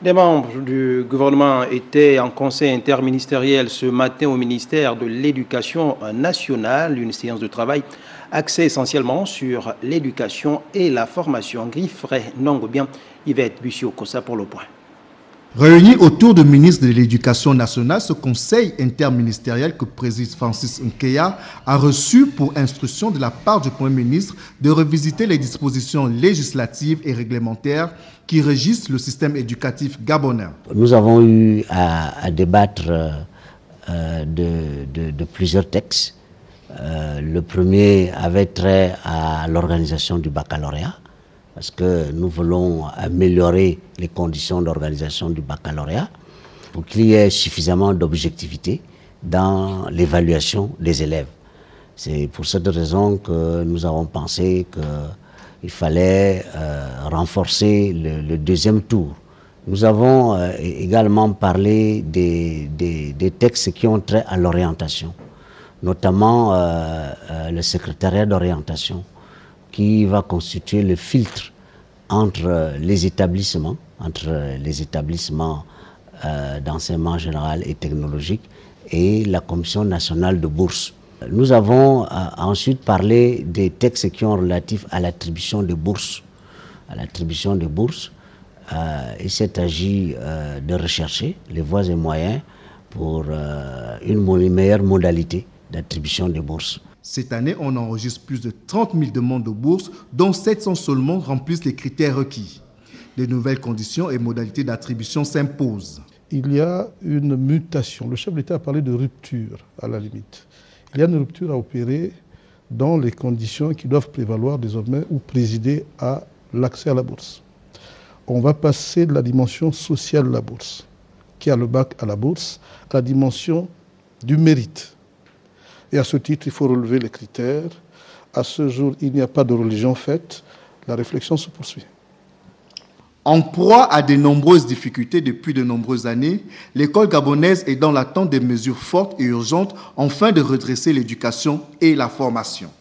Des membres du gouvernement étaient en conseil interministériel ce matin au ministère de l'Éducation nationale, une séance de travail axée essentiellement sur l'éducation et la formation. Grifferet Nongobien, Yvette Bussio-Kossa pour le point. Réuni autour du ministre de l'Éducation nationale, ce conseil interministériel que préside Francis Nkeya a reçu pour instruction de la part du Premier ministre de revisiter les dispositions législatives et réglementaires qui régissent le système éducatif gabonais. Nous avons eu à débattre de plusieurs textes. Le premier avait trait à l'organisation du baccalauréat, parce que nous voulons améliorer les conditions d'organisation du baccalauréat pour qu'il y ait suffisamment d'objectivité dans l'évaluation des élèves. C'est pour cette raison que nous avons pensé qu'il fallait renforcer le deuxième tour. Nous avons également parlé des textes qui ont trait à l'orientation, notamment le secrétariat d'orientation, qui va constituer le filtre entre les établissements d'enseignement général et technologique et la Commission nationale de bourse. Nous avons ensuite parlé des textes qui sont relatifs à l'attribution des bourses. Il s'est agi de rechercher les voies et moyens pour une meilleure modalité d'attribution des bourses. Cette année, on enregistre plus de 30 000 demandes de bourse, dont 700 seulement remplissent les critères requis. De nouvelles conditions et modalités d'attribution s'imposent. Il y a une mutation. Le chef de l'État a parlé de rupture, à la limite. Il y a une rupture à opérer dans les conditions qui doivent prévaloir désormais ou présider à l'accès à la bourse. On va passer de la dimension sociale de la bourse, qui a le bac à la bourse, à la dimension du mérite. Et à ce titre, il faut relever les critères. À ce jour, il n'y a pas de religion faite. La réflexion se poursuit. En proie à de nombreuses difficultés depuis de nombreuses années, l'école gabonaise est dans l'attente des mesures fortes et urgentes afin de redresser l'éducation et la formation.